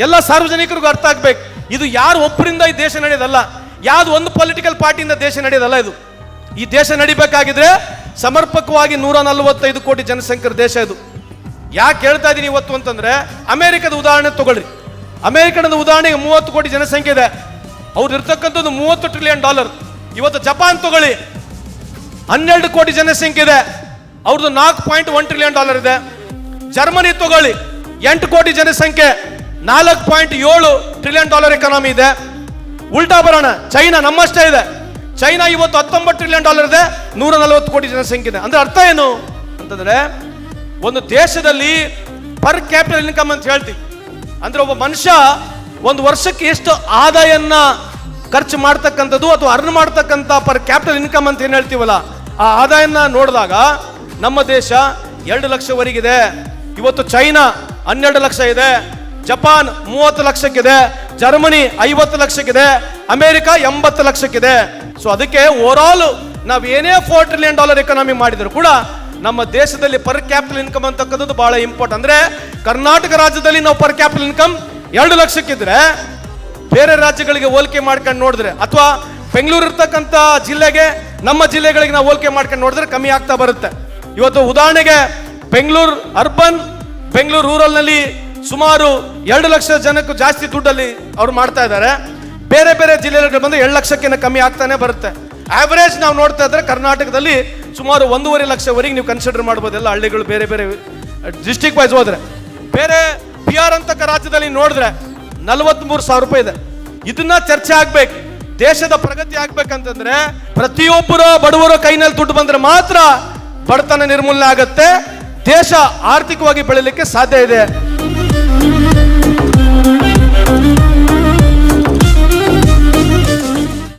ಎಲ್ಲ ಸಾರ್ವಜನಿಕರಿಗೂ ಅರ್ಥ ಆಗ್ಬೇಕು. ಇದು ಯಾರು ಒಬ್ಬರಿಂದ ಈ ದೇಶ ನಡೆಯೋದಲ್ಲ, ಯಾವ್ದು ಒಂದು ಪೊಲಿಟಿಕಲ್ ಪಾರ್ಟಿಯಿಂದ ದೇಶ ನಡೆಯೋದಲ್ಲ. ಇದು ಈ ದೇಶ ನಡಿಬೇಕಾಗಿದ್ರೆ ಸಮರ್ಪಕವಾಗಿ 145 ಕೋಟಿ ಜನಸಂಖ್ಯೆಯ ದೇಶ ಇದು. ಯಾಕೆ ಹೇಳ್ತಾ ಇದ್ದೀನಿ ಇವತ್ತು ಅಂತಂದ್ರೆ, ಅಮೆರಿಕದ ಉದಾಹರಣೆ ತಗೊಳ್ರಿ. ಅಮೆರಿಕದ ಉದಾಹರಣೆಗೆ 30 ಕೋಟಿ ಜನಸಂಖ್ಯೆ ಇದೆ, ಅವ್ರು ಇರ್ತಕ್ಕಂಥದ್ದು $30 ಟ್ರಿಲಿಯನ್. ಇವತ್ತು ಜಪಾನ್ ತಗೊಳ್ಳಿ, 12 ಕೋಟಿ ಜನಸಂಖ್ಯೆ ಇದೆ, ಅವ್ರದ್ದು $4.1 ಟ್ರಿಲಿಯನ್ ಇದೆ. ಜರ್ಮನಿ ತಗೊಳ್ಳಿ, 8 ಕೋಟಿ ಜನಸಂಖ್ಯೆ, $4.7 ಟ್ರಿಲಿಯನ್ ಎಕಾನಮಿ ಇದೆ. ಉಲ್ಟಾ ಬರೋಣ, ಚೈನಾ ನಮ್ಮಷ್ಟೇ ಇದೆ. ಚೈನಾ ಇವತ್ತು $19 ಟ್ರಿಲಿಯನ್ ಇದೆ, 140 ಕೋಟಿ ಜನಸಂಖ್ಯೆ ಇದೆ. ಅಂದ್ರೆ ಅರ್ಥ ಏನು ಅಂತಂದ್ರೆ, ಒಂದು ದೇಶದಲ್ಲಿ ಪರ್ ಕ್ಯಾಪಿಟಲ್ ಇನ್ಕಮ್ ಅಂತ ಹೇಳ್ತೀವಿ. ಅಂದ್ರೆ ಒಬ್ಬ ಮನುಷ್ಯ ಒಂದು ವರ್ಷಕ್ಕೆ ಎಷ್ಟು ಆದಾಯನ್ನ ಖರ್ಚು ಮಾಡ್ತಕ್ಕಂಥದ್ದು ಅಥವಾ ಅರ್ನ್ ಮಾಡ್ತಕ್ಕಂಥ ಪರ್ ಕ್ಯಾಪಿಟಲ್ ಇನ್ಕಮ್ ಅಂತ ಏನ್ ಹೇಳ್ತೀವಲ್ಲ, ಆ ಆದಾಯನ ನೋಡಿದಾಗ ನಮ್ಮ ದೇಶ 2 ಲಕ್ಷವರೆಗಿದೆ. ಇವತ್ತು ಚೈನಾ 12 ಲಕ್ಷ ಇದೆ, ಜಪಾನ್ 30 ಲಕ್ಷಕ್ಕಿದೆ, ಜರ್ಮನಿ 50 ಲಕ್ಷಕ್ಕಿದೆ, ಅಮೆರಿಕ 80 ಲಕ್ಷಕ್ಕಿದೆ. ಸೊ ಅದಕ್ಕೆ ಓವರ್ ಆಲ್ ನಾವು ಏನೇ $4 ಟ್ರಿಲಿಯನ್ ಎಕಾನಮಿ ಮಾಡಿದ್ರು ಕೂಡ ನಮ್ಮ ದೇಶದಲ್ಲಿ ಪರ್ ಕ್ಯಾಪಿಟಲ್ ಇನ್ಕಮ್ ಅಂತಕ್ಕಂಥದ್ದು ಬಹಳ ಇಂಪಾರ್ಟೆಂಟ್. ಅಂದ್ರೆ ಕರ್ನಾಟಕ ರಾಜ್ಯದಲ್ಲಿ ನಾವು ಪರ್ ಕ್ಯಾಪಿಟಲ್ ಇನ್ಕಮ್ 2 ಲಕ್ಷಕ್ಕಿದ್ರೆ ಬೇರೆ ರಾಜ್ಯಗಳಿಗೆ ಹೋಲಿಕೆ ಮಾಡ್ಕೊಂಡು ನೋಡಿದ್ರೆ, ಅಥವಾ ಬೆಂಗಳೂರು ಇರ್ತಕ್ಕಂಥ ಜಿಲ್ಲೆಗೆ ನಮ್ಮ ಜಿಲ್ಲೆಗಳಿಗೆ ನಾವು ಹೋಲಿಕೆ ಮಾಡ್ಕೊಂಡು ನೋಡಿದ್ರೆ ಕಮ್ಮಿ ಆಗ್ತಾ ಬರುತ್ತೆ. ಇವತ್ತು ಉದಾಹರಣೆಗೆ ಬೆಂಗಳೂರು ಅರ್ಬನ್, ಬೆಂಗಳೂರು ರೂರಲ್ ನಲ್ಲಿ ಸುಮಾರು 2 ಲಕ್ಷ ಜನಕ್ಕೂ ಜಾಸ್ತಿ ದುಡ್ಡಲ್ಲಿ ಅವ್ರು ಮಾಡ್ತಾ ಇದ್ದಾರೆ. ಬೇರೆ ಬೇರೆ ಜಿಲ್ಲೆಗಳಿಗೆ ಬಂದು 2 ಲಕ್ಷಕ್ಕಿಂತ ಕಮ್ಮಿ ಆಗ್ತಾನೆ ಬರುತ್ತೆ. ಆವರೇಜ್ ನಾವು ನೋಡ್ತಾ ಇದ್ರೆ ಕರ್ನಾಟಕದಲ್ಲಿ ಸುಮಾರು 1.5 ಲಕ್ಷವರೆಗೆ ನೀವು ಕನ್ಸಿಡರ್ ಮಾಡ್ಬೋದು. ಎಲ್ಲ ಹಳ್ಳಿಗಳು ಬೇರೆ ಬೇರೆ ಡಿಸ್ಟಿಕ್ ವೈಸ್ ಹೋದ್ರೆ, ಬೇರೆ ಬಿಹಾರ್ ಅಂತಕ್ಕ ರಾಜ್ಯದಲ್ಲಿ ನೋಡಿದ್ರೆ 43,000 ರೂಪಾಯಿ ಇದೆ. ಇದನ್ನ ಚರ್ಚೆ ಆಗ್ಬೇಕು. ದೇಶದ ಪ್ರಗತಿ ಆಗ್ಬೇಕಂತಂದ್ರೆ ಪ್ರತಿಯೊಬ್ಬರ ಬಡವರ ಕೈನಲ್ಲಿ ದುಡ್ಡು ಬಂದ್ರೆ ಮಾತ್ರ ಬಡತನ ನಿರ್ಮೂಲನೆ ಆಗತ್ತೆ, ದೇಶ ಆರ್ಥಿಕವಾಗಿ ಬೆಳಿಲಿಕ್ಕೆ ಸಾಧ್ಯ ಇದೆ.